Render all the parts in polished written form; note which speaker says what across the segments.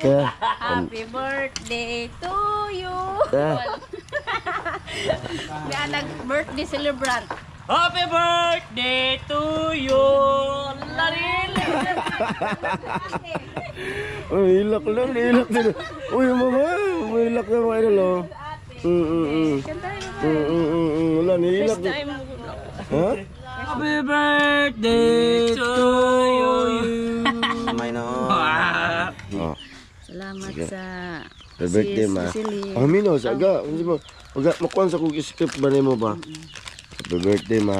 Speaker 1: Happy birthday to you. May nag-birthday celebrant.
Speaker 2: Happy birthday to you.
Speaker 3: Uy, ilak lang, ilak din. Uy, mama, ilak na mga idol, oh. Wala, nilak din. Ha?
Speaker 2: Happy birthday to you.
Speaker 3: May na, oh.
Speaker 1: Salamat sa
Speaker 3: Happy birthday, ma. Amin, oh, saga. Makuha sa kong script ba mo ba? Happy birthday, ma.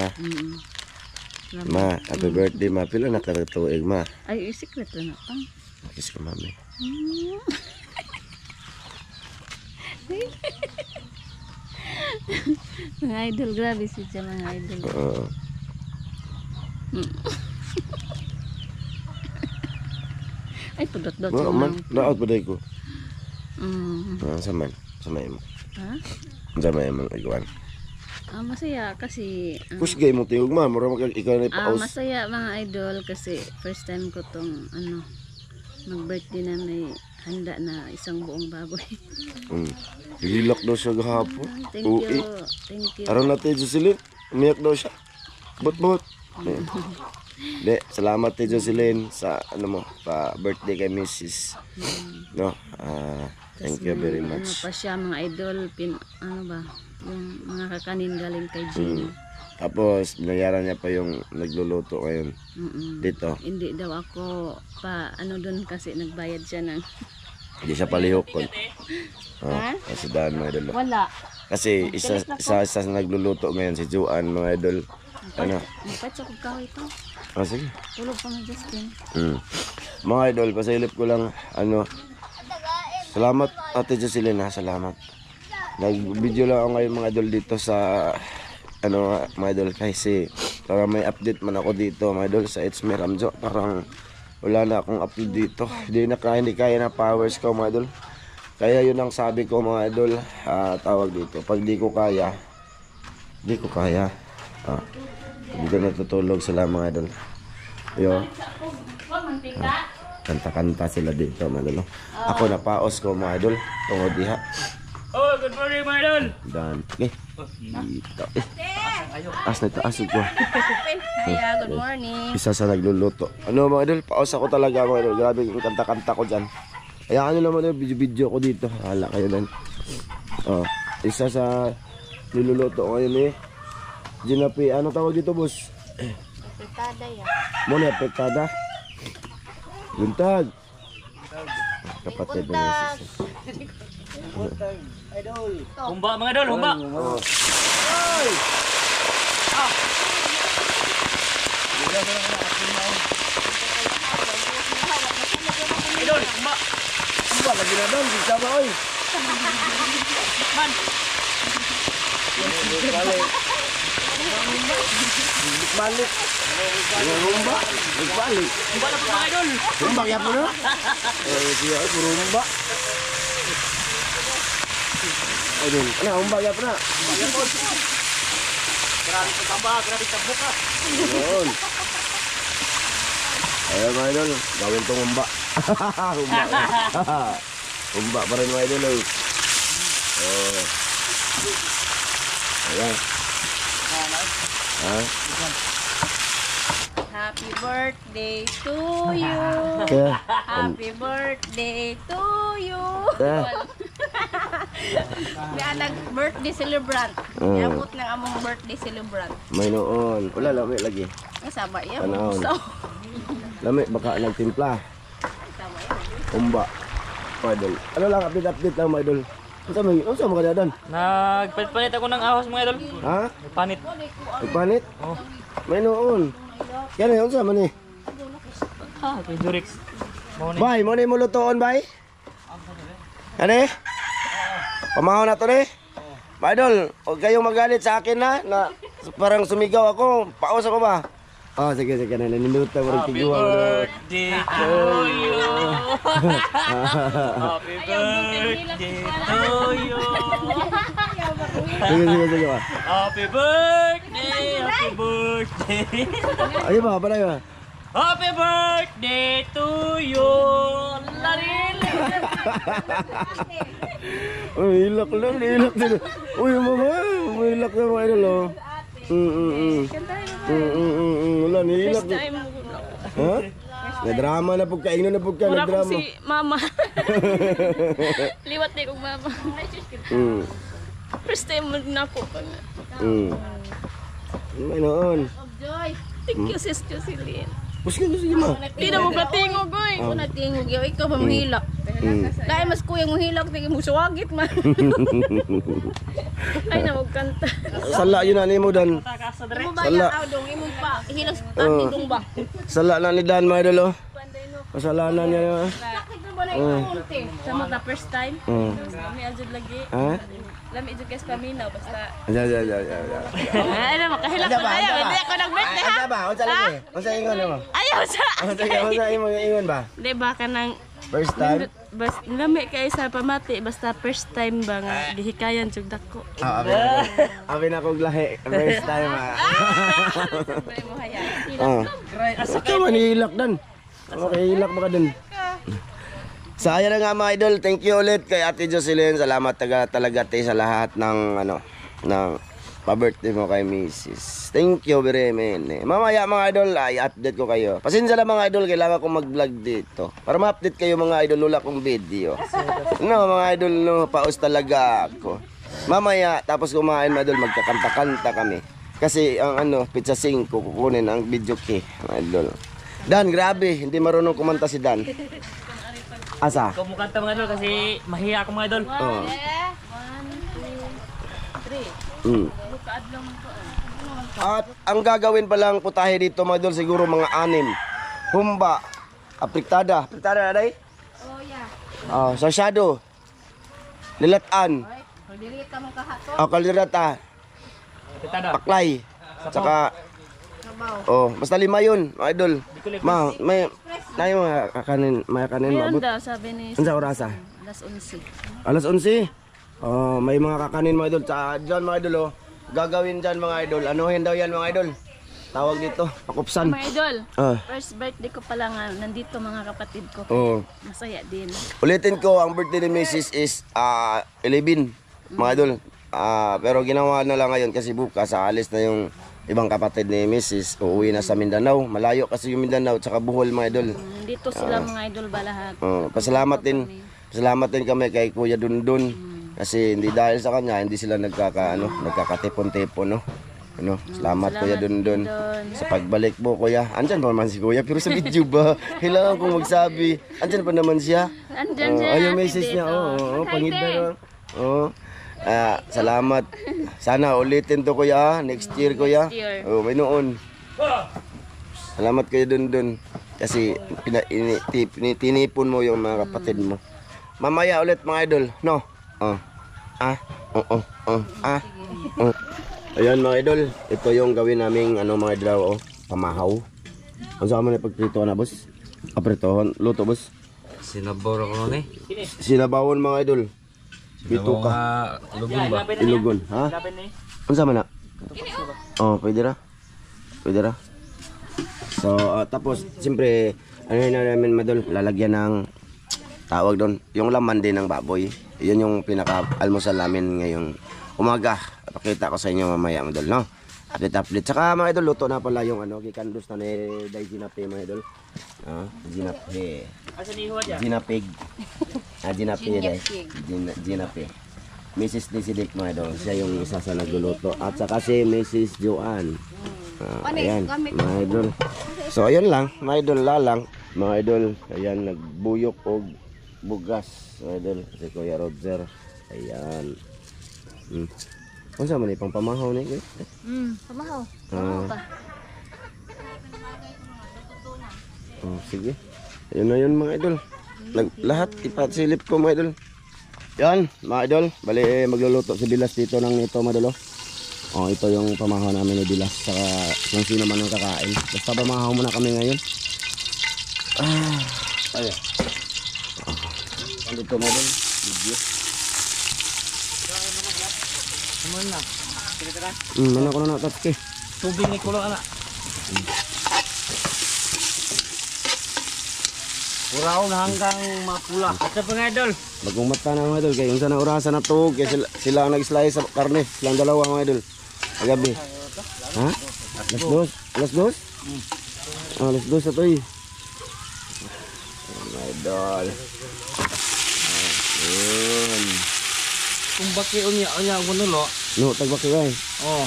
Speaker 3: Ma, happy birthday, ma. Pila na karatuig, ma.
Speaker 1: Ay, secret lang ako.
Speaker 3: Kiss ko, mami.
Speaker 1: Mga idol, grabe siya mga idol. Ay, pudot-dot siya
Speaker 3: Man, naot pa ko. Saman mo.
Speaker 1: Ha?
Speaker 3: Saman mo, iguan.
Speaker 1: Masaya kasi
Speaker 3: Pusgay mo tiyog, ma. Mura ikaw na ipaus.
Speaker 1: masaya mga idol kasi first time ko tong mag-birthday na may handa na isang buong baboy.
Speaker 3: Hilak daw siya gahapon.
Speaker 1: Thank you. Thank you.
Speaker 3: Aron natin, Jocelyn. Umiyak daw siya. But. De, salamat kay Jocelyn sa birthday kay Mrs. No. Thank you very much.
Speaker 1: Pa siya mga idol, yung mga kakanin galing kay Jenny.
Speaker 3: Tapos binayaran niya pa yung nagluluto ngayon. Dito.
Speaker 1: Hindi daw ako doon kasi nagbayad siya ng
Speaker 3: Hindi siya palihok kon. Kasi daan mga idol.
Speaker 1: wala.
Speaker 3: Kasi isa na nagluluto ngayon si Juan mga idol.
Speaker 1: Napatsa ko kaway ito.
Speaker 3: Sige.
Speaker 1: Tulog pa nga Justin.
Speaker 3: Mga idol, pasilip ko lang salamat Ate Jocelyn, salamat. Nag-video lang ako ngayon mga idol dito sa mga idol kasi para may update man ako dito mga idol sa It's Me Ramjo. Parang wala na akong upload dito. Hindi kaya na powers ko mga idol. Kaya yun ang sabi ko mga idol, tawag dito. Pag di ko kaya. Dito natutulog sila mga idol. Kanta-kanta sila dito mga idol. Ako napaos ko mga idol. Tungod diha.
Speaker 2: Oh, good morning mga idol.
Speaker 3: Dan. Dito. As na ito. Asog ko.
Speaker 1: Good morning.
Speaker 3: Isa sa nagluluto. Mga idol, paos ako talaga mga idol. Grabe yung kanta-kanta ko dyan. Kaya naman video ko dito. Hala kayo din. Isa sa niluluto ko ngayon Ginapi, ano tawag dito, boss?
Speaker 1: Apertada yan.
Speaker 3: Muna, apertada. Buntag. Kapatid na yung
Speaker 2: Humba mga idol, humba. Idol, humba.
Speaker 3: Humba, lagi na doon. Bisa ba, oy?
Speaker 2: Man.
Speaker 3: Balik. Humba. Balik.
Speaker 2: Humba na po mga idol.
Speaker 3: Humba, kaya po na? Siya, puro humba. Ayun. Humba, kaya po na?
Speaker 2: Grabe sa taba, grabe sa buka.
Speaker 3: Ayun. Ayun mga idol, gawin tong humba. Humba pa rin mga idol. Ayan.
Speaker 1: Happy birthday to you. Happy birthday to you. May nag-birthday celebrant. Yabot lang among birthday celebrant.
Speaker 3: May noon. Wala, lami lagi.
Speaker 1: Kasama yan.
Speaker 3: Panahon. Lami, baka nagtimpla. Humba. Idol. Ano lang, update lang mga idol. Ano sa mga dadan?
Speaker 2: Nagpanit ako ng ahos mga idol.
Speaker 3: Ha?
Speaker 2: Panit.
Speaker 3: Nagpanit?
Speaker 2: Oh.
Speaker 3: May noon. Yan na yun sa man eh.
Speaker 2: Kay Durex.
Speaker 3: Bay, mo na yung mulutoon, bay? Ano eh? Pamahaw na to eh? Mga idol, huwag kayong magalit sa akin na parang sumigaw ako. Paus ako ba? Sige, na niluto mo rin tiguan.
Speaker 2: Happy birthday to you. Happy birthday to you.
Speaker 3: Sige.
Speaker 2: Happy birthday, happy birthday.
Speaker 3: Ayun ba, pala yun?
Speaker 2: Happy birthday to you. Larili.
Speaker 3: Uy, hilak lang, hilak din. Uy, mama, hilak na mga idol, oh. Wala, nihilak.
Speaker 1: First time mo.
Speaker 3: Ha? Nadrama na po ka, ino na po ka,
Speaker 1: Mura ko
Speaker 3: nadrama.
Speaker 1: si mama. Liwat din kong mama. First time mo na ako.
Speaker 3: May noon.
Speaker 1: Thank you, sis Jocelyn.
Speaker 3: Puski mo sige ma.
Speaker 1: Di na mo gatingog, oy. Kung natingog yaw, ikaw ba mahilak? Dahil mas kuyang mahilak, tingin mo suwagit man. Ay na, magkanta.
Speaker 3: Sala yun na ni mo dan.
Speaker 1: Imo ba yung audong, imo pa, hilang tandong ba?
Speaker 3: Sala na ni Dan mga idol, oh. Kasalanan niya.
Speaker 1: Sa mga first time, lami adjud lagi.
Speaker 3: Ha?
Speaker 1: Lami adjud guys paminaw, basta.
Speaker 3: Ya.
Speaker 1: Ay na, makahilak ko tayo. Hindi ako nag-birthday ha.
Speaker 3: Ano ba? Unsa lagi? Unsa ingon mo?
Speaker 1: Ayaw sa.
Speaker 3: Unsa imo ingon ba?
Speaker 1: Di ba ka nang
Speaker 3: First time?
Speaker 1: lami kay sa pamati, basta first time ba nga gihikayan jud dako.
Speaker 3: Abi na kog lahi. First time ah.
Speaker 1: Bay mo hayaan.
Speaker 3: Oh. Ito manilak dan. Okay, hilak ba ka dun? So ayan na nga mga idol, thank you ulit kay Ate Jocelyn. Salamat talaga sa lahat ng ng pa-birthday mo kay Mrs. Thank you very much. Mamaya mga idol, ay update ko kayo. Pasensya na mga idol, kailangan ko mag-vlog dito para ma-update kayo mga idol, wala kong video. No, mga idol, no, paus talaga ako. Mamaya, tapos kumain mga idol, magkakanta-kanta kami. Kasi ang pizza 5, kukunin ang video key, mga idol. Dan, grabe, hindi marunong kumanta si Dan. Asa?
Speaker 2: Ikaw mo kanta mga idol kasi mahiya ako mga idol.
Speaker 3: Oh.
Speaker 1: 1, 2, 3.
Speaker 3: Mm. At ang gagawin pa lang putahe dito mga idol, siguro mga 6. Humba, apriktada. Apriktada na day?
Speaker 1: Oh, yeah.
Speaker 3: Sasyado. Lilatan.
Speaker 1: Dilita mo kahato.
Speaker 3: Kalirata.
Speaker 2: Pitada.
Speaker 3: Paklay. Tsaka basta 5 yun, mga idol. May mga kakanin,
Speaker 1: Meron
Speaker 3: mabot.
Speaker 1: daw, sabi ni
Speaker 3: Ansa orasa?
Speaker 1: alas 11.
Speaker 3: Alas 11. May mga kakanin mga idol. Tsaka dyan mga idol, gagawin dyan mga idol. Anuhin daw yan mga idol. Tawag dito, pakupsan.
Speaker 1: Mga idol,
Speaker 3: Ah.
Speaker 1: first birthday ko pa lang, nandito mga kapatid ko.
Speaker 3: Oh.
Speaker 1: Masaya din.
Speaker 3: Ulitin ko, ang birthday ni Mrs. is 11, mga idol. Pero ginawa na lang ngayon kasi bukas aalis na yung ibang kapatid ni Mrs. Uuwi na sa Mindanao. Malayo kasi yung Mindanao tsaka Bohol mga idol.
Speaker 1: Dito sila mga idol ba lahat?
Speaker 3: Pasalamat din kami kay Kuya Dundun. Kasi hindi dahil sa kanya, hindi sila nagkakatipon-tipon, no? Salamat Kuya Dundun. Sa pagbalik mo, Kuya. Andyan pa naman si Kuya, pero sa video ba? Kailangan kong magsabi. Andyan pa naman siya.
Speaker 1: Andyan siya.
Speaker 3: Yung message niya, pangida. Salamat. Sana ulitin to Kuya, next year Kuya. May noon. Salamat Kuya Dundun. Kasi tinipon mo yung mga kapatid mo. Mamaya ulit mga idol, no? Ayan mga idol, ito yung gawin naming mga idol, pamahaw. Ano sa amin na pagprito na boss? Apritohan, luto boss?
Speaker 4: Sinabor ako nun eh.
Speaker 3: Sinabawon mga idol. Bito ka.
Speaker 4: Lugon ba?
Speaker 3: Ilugon, ha? Ano sa na? Pwede ra. So, tapos, siyempre, na namin madol, lalagyan ng tawag doon, yung laman din ng baboy. Yun yung pinaka-almusal namin ngayong umaga. Pakita ko sa inyo mamaya madol, no? Update. Tsaka mga idol, luto na pala yung gikandos na ni Day Ginape mga idol. Ginape.
Speaker 2: Asa ni Huwad ya?
Speaker 3: Ginapig. Ginape Day. Ginape. Mrs. Desidik mga idol, siya yung isa sa nagluluto. At saka si Mrs. Joanne. Ayan, mga idol. So, ayun lang, mga idol, lalang. Mga idol, ayan, nagbuyok o bugas. Mga idol, si Kuya Roger. Ayan. Kung saan man ipang pamahaw na yun?
Speaker 1: Pamahaw.
Speaker 3: Sige. Ayun na yun mga idol. Lahat ipasilip ko mga idol. Yan, mga idol. Bali, magluluto si Bilas dito ng ito mga idol. Ito yung pamahaw namin ni Bilas. Saka kung sino man ang kakain. Basta pamahaw muna kami ngayon. Ayan. Dito mga idol. Video.
Speaker 2: Kumana na. Tira-tira.
Speaker 3: Mana ko na tatke.
Speaker 2: Tubig ni kulo ana. Puraw na hanggang mapula. Ito po mga idol.
Speaker 3: Bagong mata na mga idol. Kaya yung sana orasan na to. Kaya sila ang nag-slice sa karne. Silang dalawa mga idol. Agabi. Ha? Alas dos? Alas dos? Ah, alas dos na to eh. Mga idol. Ayun.
Speaker 2: Kung baki unya ang manulo.
Speaker 3: No, tagbaki ba eh.
Speaker 2: Oh.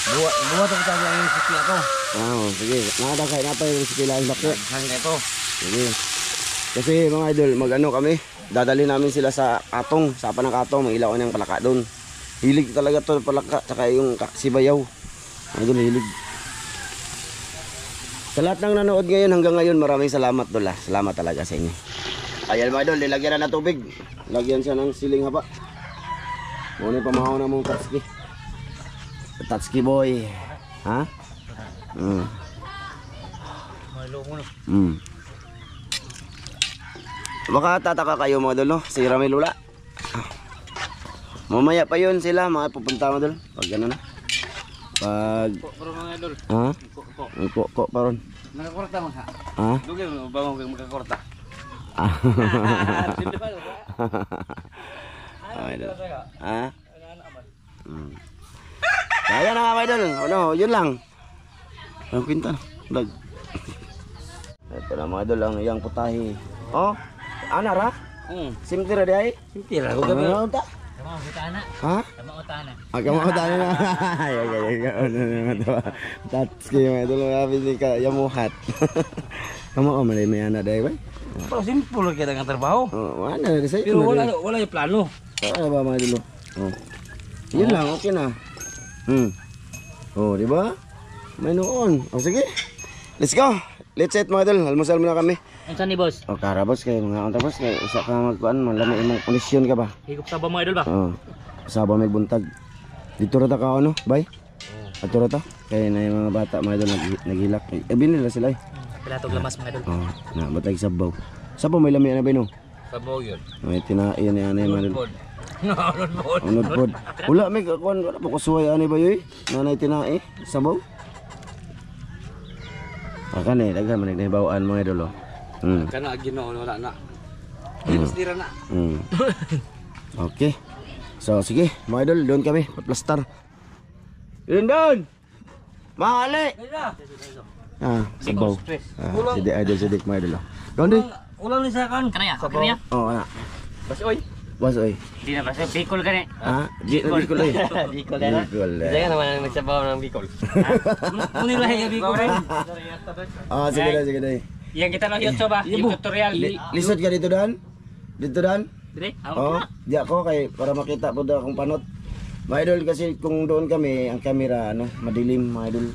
Speaker 2: Buhat ako tayo ang siki ato.
Speaker 3: Ah, sige. Nakadakay na tayo sa pilaing bakit.
Speaker 2: Hanggang ito.
Speaker 3: Sige. Kasi mga idol, mag-ano kami. Dadali namin sila sa Katong. Sa Panakatong. May ilaw ng palaka doon. Hilig talaga to palaka. Tsaka yung sibayaw. Mga idol, hilig. Sa lahat ng nanood ngayon hanggang ngayon, maraming salamat dola. Salamat talaga sa inyo. Ayan mga idol, nilagyan na ng tubig. Lagyan siya ng siling haba. Muna pamahaw na mong tatski. Tatski boy. Ha? Baka tataka kayo mga idol, no? Si Rami Lula. Mamaya pa yun sila, mga pupunta mga idol. Pag ano na. Pag...
Speaker 2: Pero mga idol.
Speaker 3: Ha?
Speaker 2: Ko.
Speaker 3: Ang ko paron.
Speaker 2: Nakakorta mo ha.
Speaker 3: Ha?
Speaker 2: Dugay mo bangon kang makakorta.
Speaker 3: Ay, ha? Kaya na mga idol. Ano, yun lang. Ang kwinta. Dag. Ito na mga idol ang iyang putahe. Oh, ana ra? Simtira di ay?
Speaker 2: Simtira
Speaker 3: Ano na unta?
Speaker 2: Tama utana.
Speaker 3: Ha?
Speaker 2: Tama utana.
Speaker 3: Agam ako tayo na. Ay, ano naman ito. Tatski mga idol. Habis ni ka yamuhat. Kamu ko malay may anak dahil ba?
Speaker 2: Pero simple kita ang trabaho.
Speaker 3: Oh, ano na sa'yo?
Speaker 2: Pero wala yung plano.
Speaker 3: Ano ba mga idol? Oh. Yun lang, okay na. Oh, di ba? May noon. Oh, sige. Let's go. Let's eat mga idol. Almusal muna kami.
Speaker 2: Ano ni boss?
Speaker 3: Oh, karabos kayo mga kontra boss. Kaya isa ka magkuhan. Malami imong kondisyon ka ba?
Speaker 2: Higop sa ba mga idol ba?
Speaker 3: Oo. Saba may buntag. Dito rata ka ano? Bay? Ato rata? Kaya na yung mga bata mga idol naghilak. Binila sila eh.
Speaker 2: Pilatog lamas mga idol.
Speaker 3: Oo. Na, batay sabaw. Sabaw may lami na ba no?
Speaker 2: Sabaw yun.
Speaker 3: May tinain na yan mga idol.
Speaker 2: Nalod.
Speaker 3: Unod pod. Wala may kakuan. Wala po kusuway ani ba yoy? Nanay tinai. Sabaw. Akan eh. Dagan man nagbawaan mga idol oh.
Speaker 2: Kana Ginoo wala na. Tira na.
Speaker 3: Okay. So sige, mga idol, doon kami, paplastar. Yun doon! Mahali! Ah, sabaw. Ah, si Idol, si Dick, mga idol. Doon din.
Speaker 2: Ulang ni sa kan. Kanaya. Kanaya.
Speaker 3: Oo, ana.
Speaker 2: Bas oy.
Speaker 3: Bas, oy.
Speaker 2: Di na bas Bicol kani.
Speaker 3: Ha? Bicol, oy.
Speaker 2: Bicol na.
Speaker 3: Bicol.
Speaker 2: Kaya naman ang nagsabaw ng Bicol. Muni lahi yung Bicol.
Speaker 3: Ah, sige na, sige na.
Speaker 2: Yang kita nak YouTube ba? Yung tutorial.
Speaker 3: Lisod ka dito, Dan? Dito, Dan?
Speaker 2: Dire?
Speaker 3: Oo. Di ako, kay, para makita po daw akong panot. Mga idol, kasi kung doon kami, ang camera, ano, madilim, mga idol.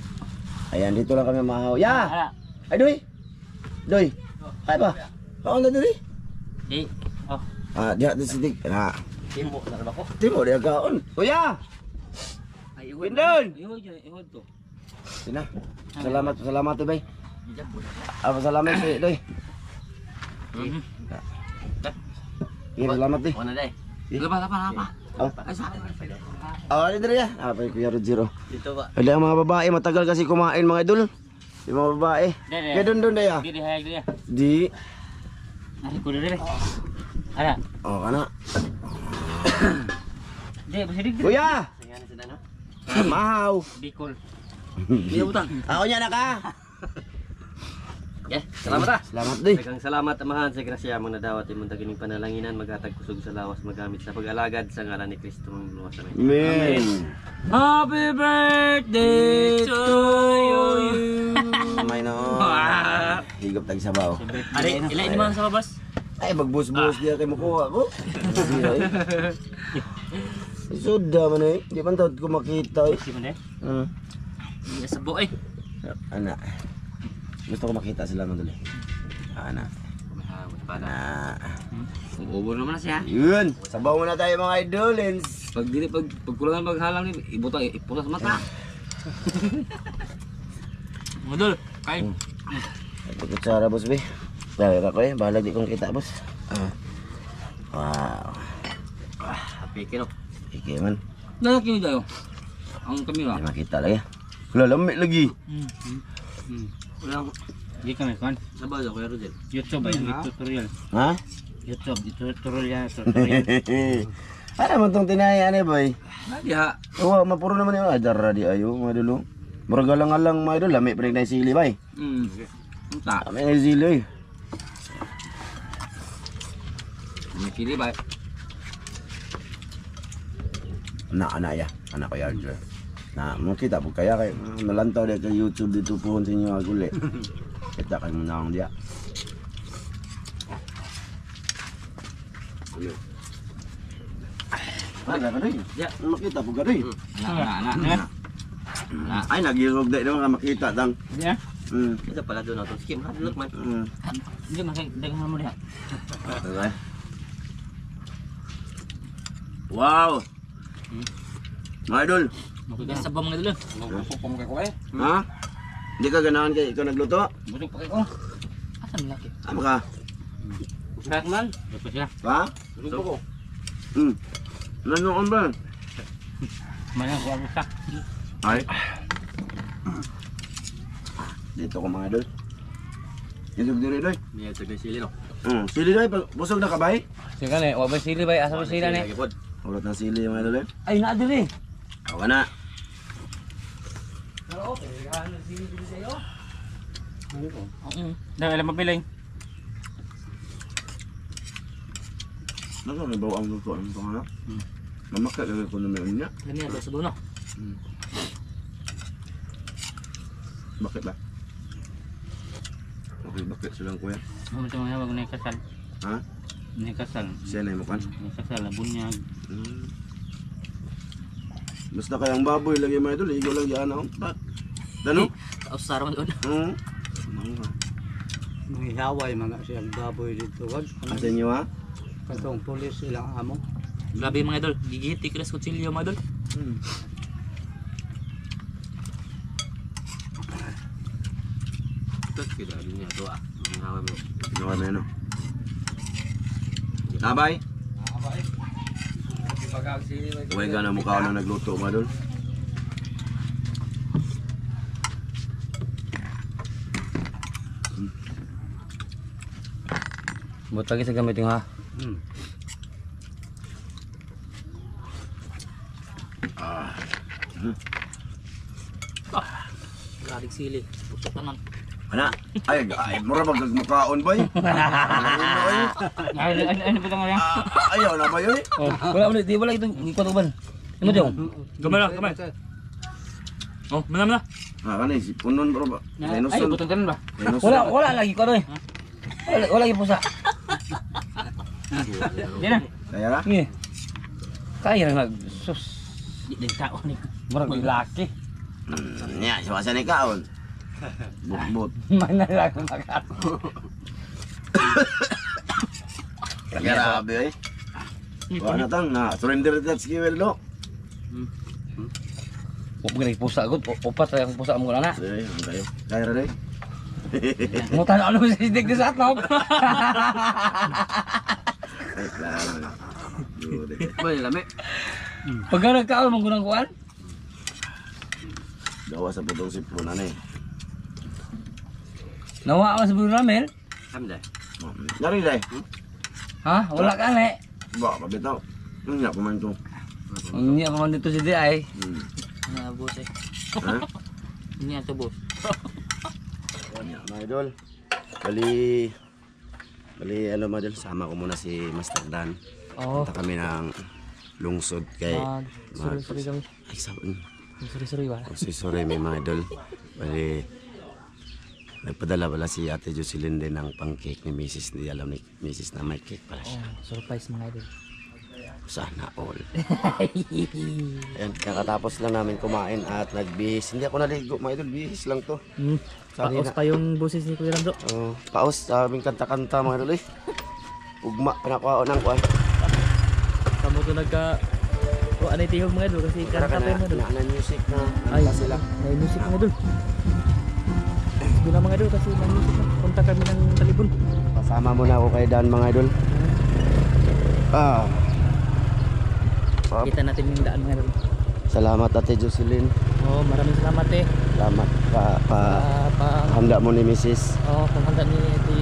Speaker 3: Ayan, dito lang kami mahaw. Ya! Ay, Doy! Doy! Ay ba? Oo na, Doy!
Speaker 2: Di. Oh.
Speaker 3: Ah, diha din si Dick. Na.
Speaker 2: Timbo na ba ko?
Speaker 3: Timo, diha kaon. Kuya!
Speaker 2: Ay,
Speaker 3: Pindon!
Speaker 2: Ihod to.
Speaker 3: Sina. Salamat, salamat, Bay. Salamat, Doy. Iya, salamat, Doy.
Speaker 2: Wala dai. Apa?
Speaker 3: Oh. Oh, dito ya. Apa Kuya Rodjero?
Speaker 2: Dito ba?
Speaker 3: Ada ang mga babae matagal kasi kumain mga idol. Yung mga babae. Kaya doon daya.
Speaker 2: Di hayag dia.
Speaker 3: Di.
Speaker 2: Ari ko dire. Ana.
Speaker 3: Oh, kana.
Speaker 2: Di basidig.
Speaker 3: Kuya. Mahaw.
Speaker 2: Bicol. Dia utang.
Speaker 3: Ako niya na ka.
Speaker 2: Salamat ah.
Speaker 3: Salamat, Doy.
Speaker 2: Daghang salamat amahan sa grasya mong nadawat imong tagining panalanginan maghatag kusog sa lawas magamit sa pag-alagad sa ngalan ni Kristo mong luwasan.
Speaker 3: Amen.
Speaker 2: Happy birthday to you.
Speaker 3: May no. Higop tag sabaw.
Speaker 2: Ari, ilay ni man sa babas.
Speaker 3: Ay, magbus-bus dia kay mukuha ko. Sudah man eh. Di man taon ko makita eh.
Speaker 2: Si man eh.
Speaker 3: Hmm.
Speaker 2: Sa boy.
Speaker 3: Anak. Gusto ko makita sila ng duli. Anak. Anak.
Speaker 2: Ubo naman na siya.
Speaker 3: Yun. Sabaw muna tayo mga idolins.
Speaker 2: Pag dili pag kulangan maghalang ni ibutang ipula sa mata. Modul, kain.
Speaker 3: Ito kutsara, boss, be. Dahil ako eh. Bahala di kong kita, boss. Wow.
Speaker 2: Happy kino.
Speaker 3: Ike man.
Speaker 2: Lalaki ni dayo. Ang kamera.
Speaker 3: Hindi makita lagi. Wala, lamig lagi.
Speaker 2: Wala.
Speaker 5: Di kami kan.
Speaker 2: Sabaw daw Kuya Rodel.
Speaker 5: YouTube ay tutorial.
Speaker 3: Ha?
Speaker 5: YouTube tutorial.
Speaker 3: Ano man tong tinaya ni boy?
Speaker 2: Nadi ha.
Speaker 3: Oo, mapuro naman yung adar di ayo, mga idol. Murag lang mga idol, lami pa rin na sili bay.
Speaker 2: Unta.
Speaker 3: Lami na sili.
Speaker 2: Kili ba?
Speaker 3: Anak ya, anak ko yan. Na, mo kita po kaya kay nalantaw dito kay YouTube dito po sa inyo aguli. Kita kay muna akong dia. Ano ka rin?
Speaker 2: Ya.
Speaker 3: Makita po ka rin.
Speaker 5: Anak.
Speaker 3: Ay, nag-irog dahil naman ka makita dang.
Speaker 5: Dia.
Speaker 2: Ito pala doon ako. Skim, hadlok man.
Speaker 5: Dia masih dengan mo dia.
Speaker 3: Okay. Wow! Mga idol,
Speaker 5: Makita sa bang dulu. Pupom ka ko eh.
Speaker 3: ha? Hindi ka ganahan kay ikaw nagluto?
Speaker 5: Busog pa ko. Asan laki?
Speaker 3: Ano ka?
Speaker 5: Usak man. Dapat siya.
Speaker 3: Ha?
Speaker 2: Busog ko.
Speaker 3: Nanoon ba?
Speaker 5: Mana ko usak.
Speaker 3: Ay. Dito ko mga idol. Isog diri doy.
Speaker 2: Niya tagay sili no.
Speaker 3: Sili doy, busog na ka bay?
Speaker 5: Sige ni, wa ba sili bay asa ba sila ni?
Speaker 3: Ulat na sili mga idol.
Speaker 5: Ay na diri.
Speaker 3: Ako ka na.
Speaker 5: Dah alam mabiling.
Speaker 3: Nasa may bawang luto ang ito nga. Mamakit lang ko na may unya.
Speaker 5: Kani ada sa dulo.
Speaker 3: Bakit ba? Okay, bakit silang kuya?
Speaker 5: Mo tong hawag ni kasal.
Speaker 3: Ha?
Speaker 5: Ni kasal.
Speaker 3: Siya na yung mukan.
Speaker 5: Ni kasal bunyag.
Speaker 3: Basta kayang baboy lagi mga idol, igo lang yan ako. Dano?
Speaker 5: Usar man doon.
Speaker 6: Manghihaway mga siyang baboy dito wag.
Speaker 3: Asa inyo ha?
Speaker 6: Katong pulis ilang amo.
Speaker 5: Grabe mga idol, gigiti kres kutsilyo mga idol.
Speaker 2: Ito kita niya to ah. Ang hawa mo.
Speaker 3: Ginawa na yun o. Nabay? Huwag ka na mukha na nagluto mga idol.
Speaker 5: Buat lagi sa gamit yung ha. Galing sili, putok naman.
Speaker 3: Ana? Ay, mura bang nagmukhaon ba yun?
Speaker 5: Ay, pa nga yan.
Speaker 3: Ayaw na ba yun?
Speaker 5: Oh, wala ulit, di wala itong ikot uban. Ano diyo? Gamay lang, gamay. Oh, mana.
Speaker 3: Ah, kanay, si punon bro ba?
Speaker 5: Ay,
Speaker 3: Reynoson.
Speaker 5: butang kanan ba?
Speaker 3: Reynoson.
Speaker 5: Wala lagi ko eh. Wala lagi pusa. Di na.
Speaker 3: Kaya na?
Speaker 5: Ngi. Kaya na sus. Di din tao ni. Murag laki.
Speaker 3: Nya, siwasa ni kaon. But.
Speaker 5: Mana lang makat.
Speaker 3: Grabe eh. Wala na tang na surrender that skill lo.
Speaker 5: Huwag mo pusa ko. Upat lang pusa mo na.
Speaker 3: Ay, ang kayo. Kaya rin.
Speaker 5: Mo tan ano si Dik di sa atop.
Speaker 3: Ay, klaro. Dude.
Speaker 2: Boy, lami.
Speaker 5: Pag nagkaon mong gunang kuan.
Speaker 3: Dawa sa putong sipunan eh.
Speaker 5: Nawa ka sa bulo namin.
Speaker 2: Samda.
Speaker 3: Dari dai.
Speaker 5: Ha? Wala ka na.
Speaker 3: Ba, mabitaw. Nga kumain to.
Speaker 5: Hindi pa man dito si Di ay.
Speaker 1: Na bus eh.
Speaker 3: Ha?
Speaker 5: Ini ato boss.
Speaker 3: Yan, mga idol. Bali, ano mga idol, sama ko muna si Master Dan.
Speaker 5: Oh.
Speaker 3: Punta kami ng lungsod kay...
Speaker 5: Sorry kami.
Speaker 3: Ay, sabi.
Speaker 5: Sorry ba?
Speaker 3: Sorry, may mga idol. Bali, nagpadala pala si Ate Jocelyn din ng pang-cake ni Mrs. Hindi alam ni Mrs. na may cake pala siya.
Speaker 5: Surprise mga idol.
Speaker 3: Sana all. Ayan, kakatapos lang namin kumain at nagbihis. Hindi ako naligo, mga idol. Bihis lang to. Sorry
Speaker 5: Paos
Speaker 3: na.
Speaker 5: pa yung boses ni Kuya Lando.
Speaker 3: Paus sa aming kanta-kanta mga idol eh. Ugma, panakwa ng kuwan.
Speaker 5: Kamu to nagka... O anay tihog mga idol kasi
Speaker 3: Kaya
Speaker 5: kanta pa yung mga idol.
Speaker 3: na music na
Speaker 5: Ay,
Speaker 3: kanta sila.
Speaker 5: may music mga idol. Sige na mga idol kasi may music na. Punta kami ng Talibon.
Speaker 3: Pasama muna ako kay Dan mga idol.
Speaker 5: Kita natin yung daan mga idol.
Speaker 3: Salamat Ate Jocelyn.
Speaker 5: Oh, maraming salamat eh.
Speaker 3: Salamat pa handa mo ni Mrs.
Speaker 5: Kung handa ni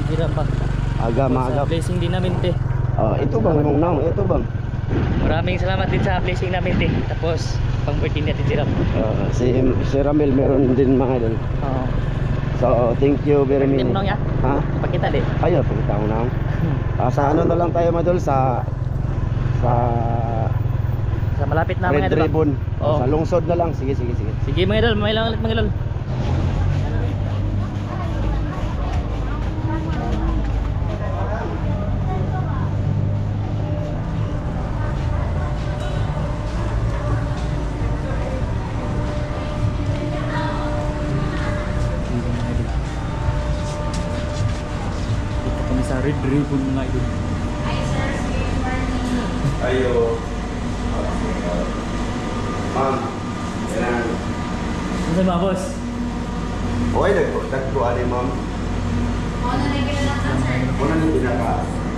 Speaker 5: Jiram ba.
Speaker 3: Aga
Speaker 5: Sa
Speaker 3: maaga.
Speaker 5: blessing din namin te.
Speaker 3: Ito bang imong naong? Ito bang?
Speaker 5: Maraming salamat din sa blessing namin te. Tapos pang birthday natin Jiram.
Speaker 3: Si Ramel meron din mga idol.
Speaker 5: Oo.
Speaker 3: So, thank you very much.
Speaker 5: Hindi mo nang ya.
Speaker 3: Ha?
Speaker 5: Pakita din.
Speaker 3: Ayaw, pagkita ko na. Sa ano na lang tayo mga idol? Sa
Speaker 5: Sa malapit na mga
Speaker 3: Red
Speaker 5: idol.
Speaker 3: Ribbon.
Speaker 5: Oo.
Speaker 3: Sa lungsod na lang. Sige.
Speaker 5: Sige mga idol, may lang ulit mga idol. Dito kami sa Red Ribbon mga idol.
Speaker 3: Ayo. Ma'am. Yan.
Speaker 5: Ano ba boss?
Speaker 3: Okay, nagkuhan ni ma'am. Muna nang pinaka.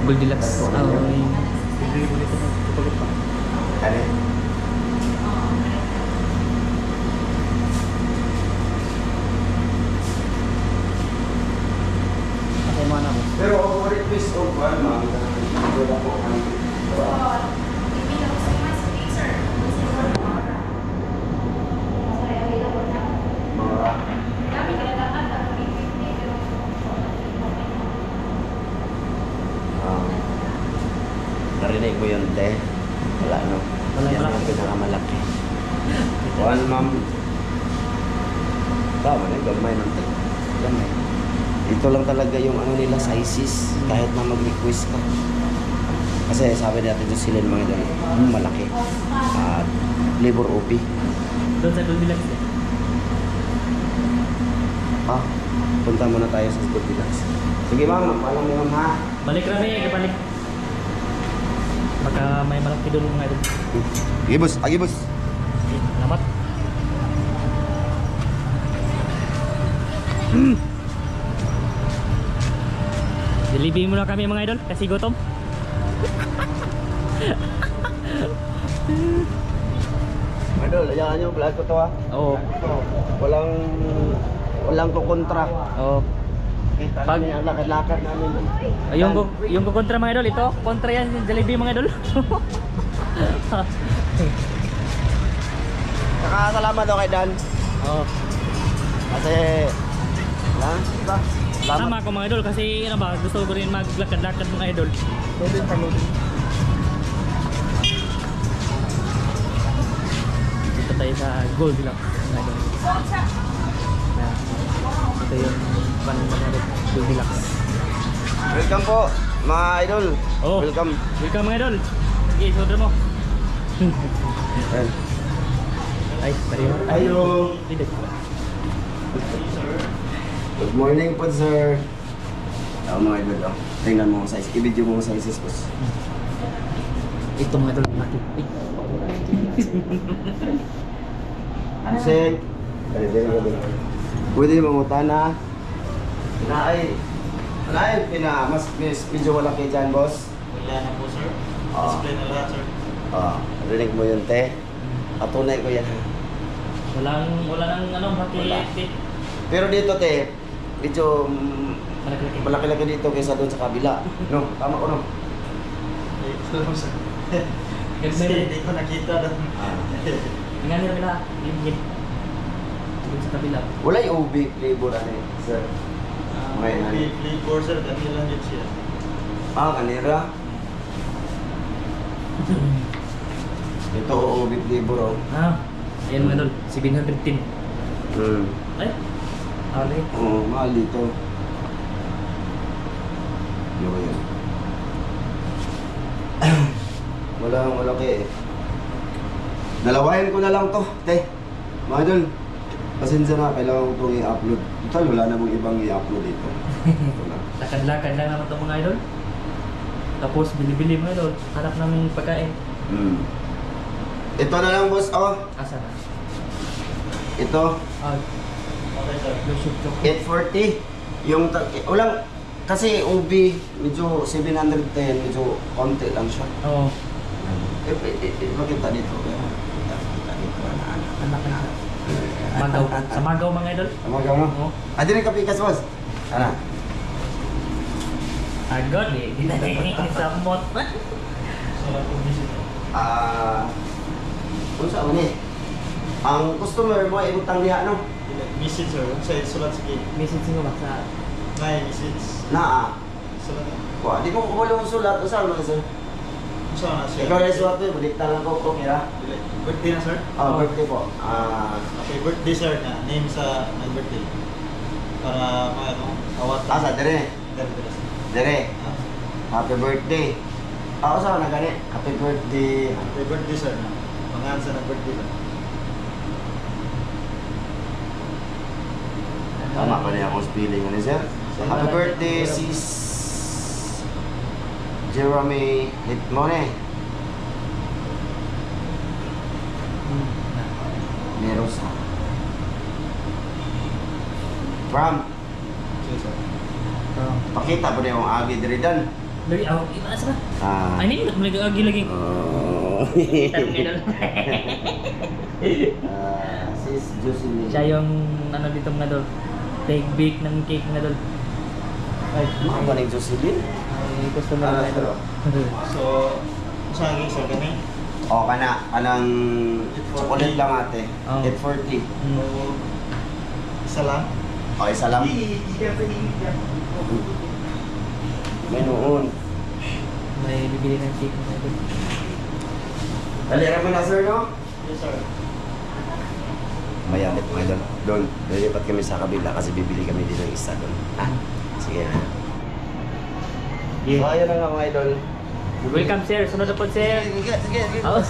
Speaker 5: Gold Deluxe. Red Ribbon ito. Kapagod pa.
Speaker 3: Ano?
Speaker 5: Patay mo na boss.
Speaker 3: Pero ako request of one ma'am. Wala po kami. Narinig mo yun, te? Wala, no?
Speaker 5: Wala,
Speaker 3: Yan
Speaker 5: wala.
Speaker 3: yung pinakamalaki. One, ma'am. Tama na, gamay ng te. Gamay. Ito lang talaga yung ano nila, sizes. Kahit na mag-request ka. Kasi sabi natin sa silin mga idol, malaki. At flavor OP.
Speaker 5: Doon sa Gold Deluxe eh.
Speaker 3: Punta muna tayo sa Gold Deluxe. Sige ma'am, magpaalam mo ma'am ha.
Speaker 5: Balik kami, balik. Baka may malaki doon mga idol.
Speaker 3: Sige boss, agi boss.
Speaker 5: Okay, salamat. Dilibing muna kami mga idol kasi gutom.
Speaker 3: Idol, hayaan nyo, vlog ko to ha.
Speaker 5: Oo.
Speaker 3: Walang kukontra.
Speaker 5: Oo.
Speaker 3: Kita
Speaker 5: Pag-
Speaker 3: namin ang lakad-lakad namin.
Speaker 5: Yung kontra mga idol, ito, kontra yan, Jollibee mga idol.
Speaker 3: Nakakasalamat ako kay Dan.
Speaker 5: Oo.
Speaker 3: Kasi, diba? Salamat.
Speaker 5: Tama ako mga idol kasi ano ba, gusto ko rin maglakad-lakad mga idol. Dito tayo sa Gold Deluxe mga idol. Ayan. Ito yung pan mga idol, Gold Deluxe.
Speaker 3: Welcome po, mga idol.
Speaker 5: Oh.
Speaker 3: Welcome.
Speaker 5: Welcome mga idol. Sige, soda mo.
Speaker 3: Ayan.
Speaker 5: Ay, pareho.
Speaker 3: Ayo.
Speaker 5: Hindi.
Speaker 3: Good morning po, sir. Mga idol. Tingnan mo ang size. I-video mo ang sizes, boss.
Speaker 5: Ito mga idol, laki. Ay.
Speaker 3: Sing. Pwede mangutan na. Mas medyo malaki dyan, boss.
Speaker 7: Wala na po, sir. Display na lahat, sir.
Speaker 3: Rinig mo yun, te. Patunay ko yan, ha.
Speaker 5: Wala nang ano,
Speaker 3: Wala.
Speaker 5: bakit?
Speaker 3: Pero dito, te, medyo
Speaker 5: Malaki-laki.
Speaker 3: malaki-laki dito kaysa doon sa kabila. No? Tama ko, no?
Speaker 7: Ito lang, sir. Kasi
Speaker 5: Kasi,
Speaker 7: hindi ko nakita doon.
Speaker 5: nga nila nila, limit. Doon sa kabila.
Speaker 3: Wala yung OB flavor, ano eh, sir. May ano.
Speaker 7: Flavor, sir. Dami lang din siya.
Speaker 3: Kanira. Ito, OB flavor, oh.
Speaker 5: Ayan mga idol, 710. Ay, ali.
Speaker 3: Oo, mahal dito. Yung yun. Walang eh. Dalawahin ko na lang to, te. Mga idol, pasensya na, kailangan ko itong i-upload. Total, wala namang ibang i-upload dito. Ito na.
Speaker 5: Lakad-lakad lang naman ito mga idol. Tapos bili-bili mga idol, hanap namin pagkain.
Speaker 3: Ito na lang, boss. Oh,
Speaker 5: Asa na?
Speaker 3: ito.
Speaker 7: Okay, sir.
Speaker 5: Lusog chocolate.
Speaker 3: 840. Yung, ulang, kasi OB, medyo 710, medyo konti lang siya.
Speaker 5: Oo.
Speaker 3: Makita dito. Makita dito.
Speaker 5: Anak na. Magaw. Sa Magaw mga idol.
Speaker 3: Magaw no?
Speaker 5: Oo.
Speaker 3: Adi rin kapikas, boss. Ano?
Speaker 5: Agad eh. Di na sa mot.
Speaker 3: Kung saan man eh. Ang customer mo ay utang diha no?
Speaker 7: Message sir, sa sulat sige.
Speaker 5: Message mo ba sa...
Speaker 7: Ngay message.
Speaker 3: Naa.
Speaker 7: Sulat.
Speaker 3: Wa, di mo kukulong sulat. Usahan mo sir.
Speaker 7: Usa na siya.
Speaker 3: Ikaw na sulat mo, bulikta lang ko. Okay ra?
Speaker 7: Birthday na sir?
Speaker 3: Birthday po.
Speaker 7: Okay, birthday sir na. Name sa birthday. Para ano, awat.
Speaker 3: Asa, dire.
Speaker 7: Birthday sir.
Speaker 3: Dire. Happy birthday. Usahan na gani. Happy birthday.
Speaker 7: Happy birthday sir na. Pangalan sa birthday sir.
Speaker 3: Tama pa niya akong spelling ano sir? Happy birthday sis Jeremy Hitmone. Merosa. From
Speaker 7: Sige sir.
Speaker 3: pakita po niya yung agi diri dan.
Speaker 5: Dari ako, iba sa ba?
Speaker 3: Ah.
Speaker 5: Ay, hindi mo lagi lagi.
Speaker 3: Oh.
Speaker 5: Tanong idol.
Speaker 3: Sis Jocelyn.
Speaker 5: Siya yung ano dito mga idol. Take bake ng cake mga idol. Ay,
Speaker 3: Mga galing Jocelyn?
Speaker 5: ay customer mga idol.
Speaker 7: So, usa lagi sir kani.
Speaker 3: O kanang chocolate lang ate.
Speaker 5: Oh.
Speaker 3: 840.
Speaker 7: Isa lang.
Speaker 3: O isa lang. May noon.
Speaker 5: May bibili ng cake mga idol.
Speaker 3: Dali raman na sir no?
Speaker 7: Yes sir.
Speaker 3: Mayanit mga idol. Doon, lilipat kami sa kabila kasi bibili kami din ng isa doon. Ha? Sige na.
Speaker 5: Yeah.
Speaker 3: So ayun na nga mga idol.
Speaker 5: Welcome sir, sunod na po sir.
Speaker 3: Sige.
Speaker 5: Oh.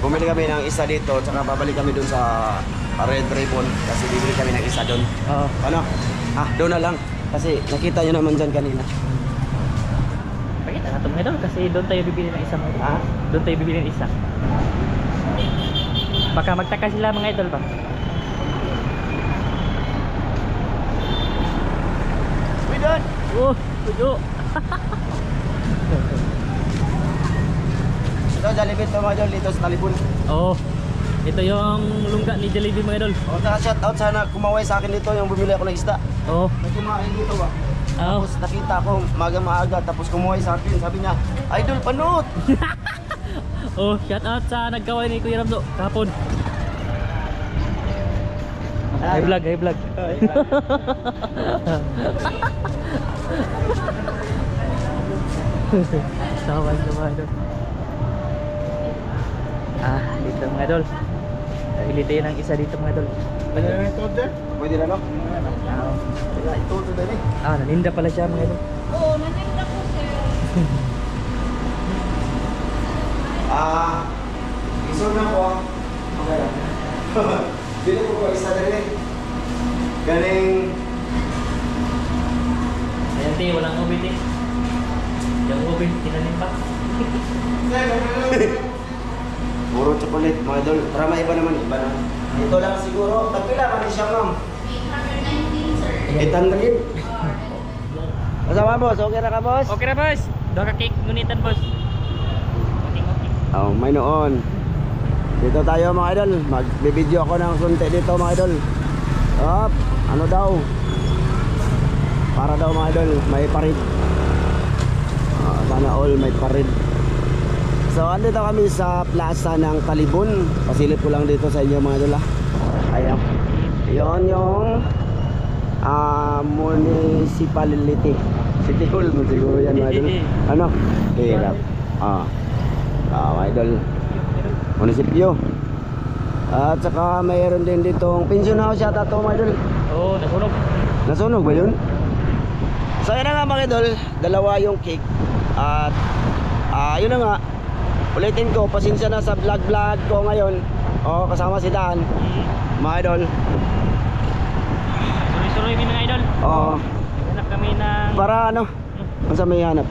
Speaker 3: Bumili kami ng isa dito, tsaka babalik kami doon sa Red Ribbon kasi bibili kami ng isa doon.
Speaker 5: Oo.
Speaker 3: Ano? Doon na lang. Kasi nakita nyo naman dyan kanina.
Speaker 5: Pakita na ito mga idol kasi doon tayo bibili ng isa mga idol.
Speaker 3: Ha?
Speaker 5: Doon tayo bibili ng isa. Baka magtaka sila mga idol ba?
Speaker 3: Widon!
Speaker 5: Oh, pujo.
Speaker 3: Ito, Jollibee ito mga idol dito sa Talibon.
Speaker 5: Oh. Ito yung lungga ni Jollibee mga idol.
Speaker 3: O, shout out sana kumaway sa akin dito yung bumili ako ng isda.
Speaker 5: Oh.
Speaker 3: May kumain dito ba?
Speaker 5: Oh.
Speaker 3: Tapos nakita ko maaga tapos kumuhay sa akin. Sabi niya, Idol, panood!
Speaker 5: Oh, shout out sa nagkaway ni Kuya Ramzo kahapon. Hi vlog, hi vlog. Sawan sa mga idol. Dito mga idol. Nabili tayo ng isa dito mga idol.
Speaker 3: Pwede na no? Wala, ito dali.
Speaker 5: Naninda pala siya mga idol.
Speaker 1: Oo, naninda ko sir.
Speaker 3: Iso na po. Okay lang. Bili ko po isa dali. Galing.
Speaker 5: Ayan tayo, walang ubit eh. Yung ubit, tinanim pa.
Speaker 3: Puro chocolate mga idol. Para maiba naman, iba naman. Ito lang siguro. Tagpila kami siya ma'am.
Speaker 1: 819 sir.
Speaker 3: 800. Masama boss, okay na ka boss?
Speaker 5: Okay na boss. Doon ka cake ngunitan boss. Okay.
Speaker 3: May noon. Dito tayo mga idol. Magbibideo ako ng sunti dito mga idol. Ano daw? Para daw mga idol, may parid. Sana all may parid. So andito kami sa plaza ng Talibon. Pasilip ko lang dito sa inyo mga idol. Ayan. Yon yung municipality. City Hall mo siguro yan mga idol. Ano? Hirap. Mga idol. Munisipyo. At saka mayroon din ditong pension house yata ito mga idol.
Speaker 5: Oo, nasunog.
Speaker 3: Nasunog ba yun? So yun na nga mga idol, dalawa yung cake. At yun na nga, ulitin ko, pasensya na sa vlog ko ngayon. Kasama si Dan, mga idol.
Speaker 5: Suroy-suroy mga idol. Hanap kami ng...
Speaker 3: Para ano? Ano sa may hanap?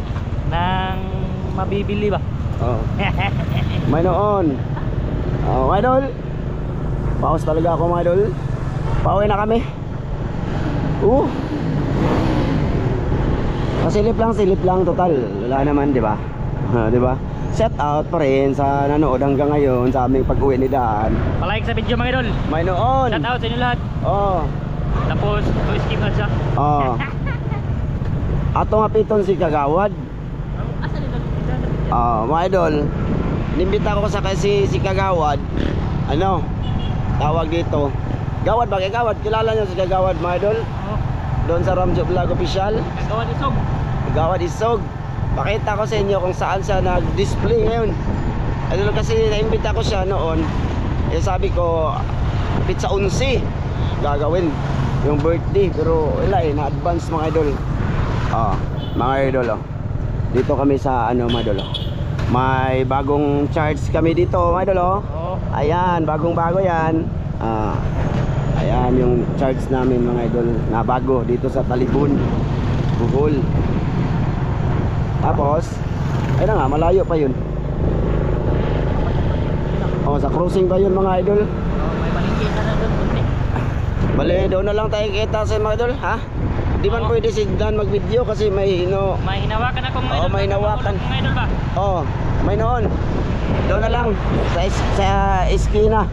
Speaker 5: ng mabibili ba?
Speaker 3: May noon. Mga idol, paus talaga ako mga idol. Pauwi na kami. Silip lang total. Wala naman, di ba? Di ba? shout out pa rin sa nanood hanggang ngayon sa aming pag-uwi ni Daan.
Speaker 5: Palike sa video mga idol.
Speaker 3: May noon.
Speaker 5: Shout out sa inyo lahat.
Speaker 3: Oh.
Speaker 5: Tapos, skip na siya.
Speaker 3: Oh. Ato nga piton si Kagawad.
Speaker 5: Asa nila?
Speaker 3: Mga idol, nimbita ko sa kasi si Kagawad. Ano? Tawag dito. Gawad ba? Kagawad. Kilala niyo si Kagawad, mga idol?
Speaker 5: Oo.
Speaker 3: Doon sa Ramjo Vlog Official.
Speaker 5: Kagawad isog.
Speaker 3: Kagawad Isog. Pakita ko sa inyo kung saan siya nag-display ngayon. Ano kasi naimbita ko siya noon. Eh sabi ko, pizza 11 gagawin yung birthday, pero wala na-advance mga idol. Mga idol dito kami sa ano mga idol. May bagong charge kami dito mga idol.
Speaker 5: Oo.
Speaker 3: Ayan, bagong-bago yan. Ayan yung charge namin mga idol na bago dito sa Talibon, Bohol. Tapos, ayun na nga, malayo pa yun. Sa crossing pa yun mga idol.
Speaker 5: May malingkita na doon kunti.
Speaker 3: Bale, doon na lang tayo kita sa mga idol, ha? Di man pwede si Dan mag-video kasi may
Speaker 5: May hinawakan akong mga idol.
Speaker 3: may hinawakan.
Speaker 5: Mga idol ba?
Speaker 3: May noon. Doon na lang sa eskina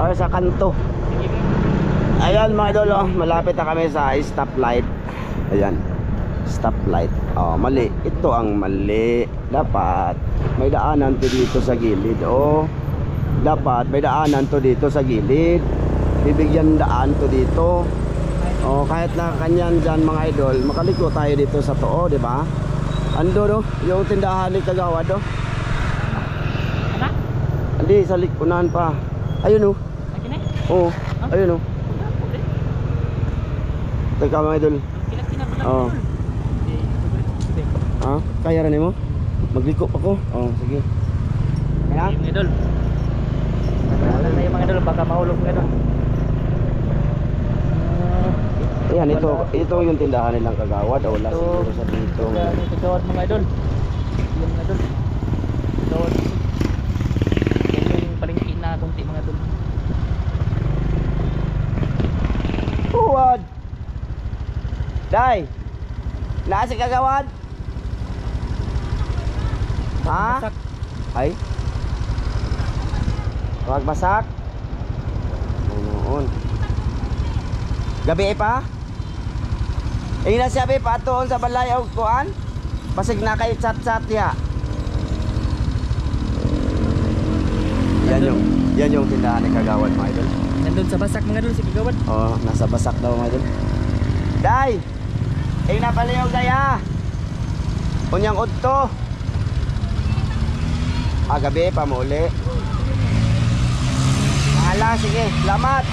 Speaker 3: or sa kanto.
Speaker 5: Sige.
Speaker 3: Ayan mga idol, malapit na kami sa stoplight. Ayan, stoplight. Mali. Ito ang mali. Dapat may daanan to dito sa gilid. Dapat may daanan to dito sa gilid. Bibigyan daan to dito. Kahit na kanyan dyan mga idol, makaliko tayo dito sa to, di ba? Ando yung tindahan ni Kagawad
Speaker 5: Ano?
Speaker 3: Hindi, sa likunan pa. Ayun
Speaker 5: Akin eh?
Speaker 3: Ayun Teka mga idol.
Speaker 5: Kila-kila pala.
Speaker 3: Kaya rin mo? Magliko ako? Sige. Kaya?
Speaker 5: Mga idol. Wala na yung mga idol, baka mahulog mga idol.
Speaker 3: Ayan, ito yung tindahan nilang Kagawad. Wala
Speaker 5: Ito.
Speaker 3: siguro sa dito.
Speaker 5: Kagawad mga idol. Yung mga idol. Kagawad. Yan yung palingkin na kunti mga idol.
Speaker 3: Huwad! Day! Nasa Kagawad? Ha?
Speaker 5: Basak.
Speaker 3: Ay? Huwag basak? Noon. Gabi pa? Nasabi pa atoon sa balay o kuan? Pasig na kay chat-chat ya. Yan yung tindahan ni Kagawad mga idol.
Speaker 5: Nandun sa basak mga idol si Kagawad.
Speaker 3: Nasa basak daw mga idol. Day! Napaliyog daya. Unyang udto. Gabi pa mo uli. Sige, salamat.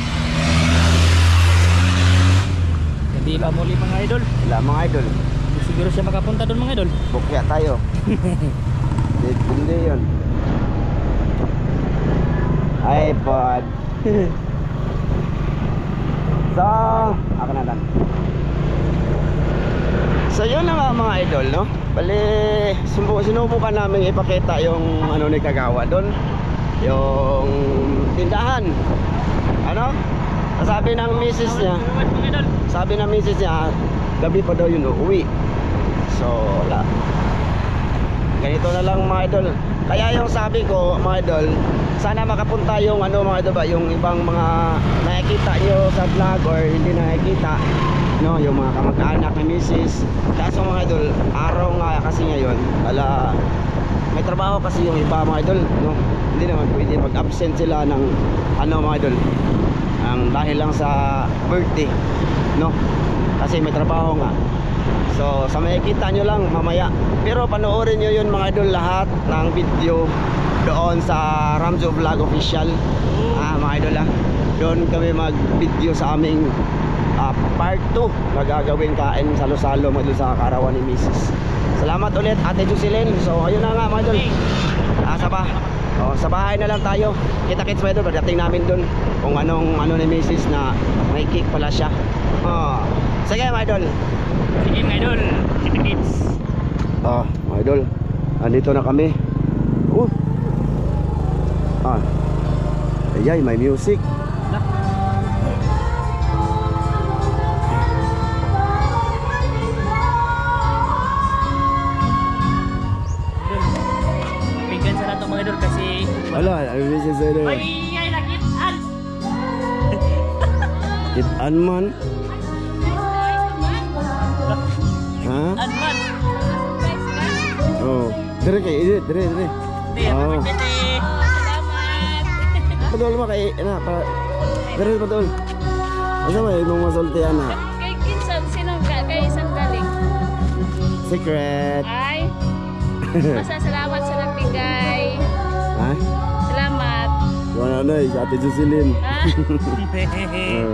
Speaker 5: Hindi pa muli mga idol.
Speaker 3: Wala mga idol.
Speaker 5: Hindi siguro siya makapunta doon mga idol.
Speaker 3: Bukya tayo. Hindi yun. iPod. So, ako na lang. So yun na nga mga idol, no? Bali, sinubukan namin ipakita yung ano ni Kagawad doon. Yung tindahan. Ano? Sabi ng misis niya, gabi pa daw yun uuwi. So, wala. Ganito na lang mga idol. Kaya yung sabi ko mga idol, sana makapunta yung ano mga idol ba, yung ibang mga nakikita nyo sa vlog or hindi nakikita, no, yung mga kamag-anak ni misis. Kaso mga idol, araw nga kasi ngayon, may trabaho kasi yung iba mga idol, no? Hindi naman pwede mag-absent sila ng ano mga idol, dahil lang sa birthday, no? Kasi may trabaho nga. So sa makikita nyo lang mamaya. Pero panoorin nyo yun mga idol, lahat ng video doon sa Ramjo Vlog Official. Mga idol doon kami mag-video sa aming part 2 na gagawin kain salo-salo mga idol sa karawan ni Mrs. Salamat ulit Ate Jocelyn. So ayun na nga mga idol, sa bahay na lang tayo. Kita-kits mga idol, pagdating namin doon kung anong ano ni Mrs. na may cake pala siya. Sige mga idol.
Speaker 5: Sige mga idol, kita-kits.
Speaker 3: Mga idol, andito na kami. Ayay, may music.
Speaker 5: Bigyan to mga idol kasi
Speaker 3: Wala, ang message sa'yo.
Speaker 5: ay nakitaan.
Speaker 3: Kitaan man. Ha?
Speaker 5: Anman.
Speaker 3: Oh. Dire kay, dire. Oh. Padol ba kay, dire padol. Asa ba yung masulti ana?
Speaker 1: Kay kinsan sino kay isang galing?
Speaker 3: Secret.
Speaker 1: Ay. Basta salamat sa nagbigay.
Speaker 3: Ha?
Speaker 1: Salamat.
Speaker 3: Wala na eh, sa Ate Jocelyn.
Speaker 1: Ha?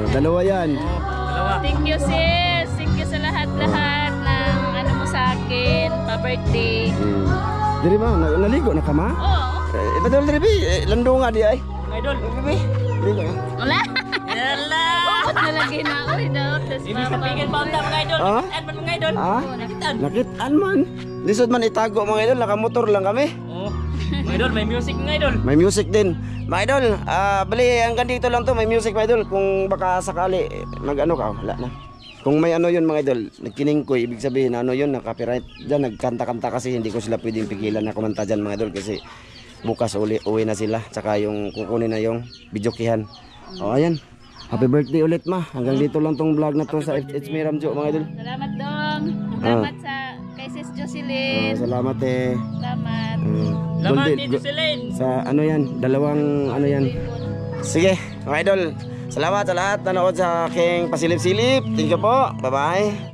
Speaker 3: Dalawa yan.
Speaker 5: Dalawa.
Speaker 1: Thank you sis. Thank you sa lahat-lahat ng ano mo sa akin. Pa-birthday.
Speaker 3: Dire ma, naligo na ka ma?
Speaker 1: Oo.
Speaker 3: Padol dire bi, lando nga di ay.
Speaker 5: Mga idol.
Speaker 3: Bi. Ligo.
Speaker 1: Wala.
Speaker 5: Yala.
Speaker 1: Bakit nalagay na ako? Daot.
Speaker 5: Ibig sabihin ba ang mga idol?
Speaker 3: Ah?
Speaker 5: Nakitaan man mga idol.
Speaker 3: Ha?
Speaker 5: Nakitaan.
Speaker 3: Nakitaan man. Lisod man itago mga idol, nakamotor lang kami.
Speaker 5: Oh. Mga idol, may music mga idol.
Speaker 3: May music din. Mga idol, bali hanggang dito lang to, may music mga idol. Kung baka sakali mag-ano ka, wala na. Kung may ano yun mga idol, nagkining ko, ibig sabihin ano yun, na copyright dyan, nagkanta-kanta kasi hindi ko sila pwedeng pigilan na kumanta dyan mga idol kasi bukas uwi na sila, tsaka yung kukunin na yung videokihan. O ayan, happy birthday ulit ma. Hanggang dito lang tong vlog na to sa It's Me Ramjo mga idol.
Speaker 1: Salamat dong. Salamat sa kay Sis Jocelyn.
Speaker 3: Salamat eh.
Speaker 1: Salamat.
Speaker 5: Laman
Speaker 3: Golden-
Speaker 5: dito si Len.
Speaker 3: sa ano yan, dalawang ano yan. Sige, mga idol. Salamat sa lahat nanood sa aking pasilip-silip. Thank you po. Bye-bye.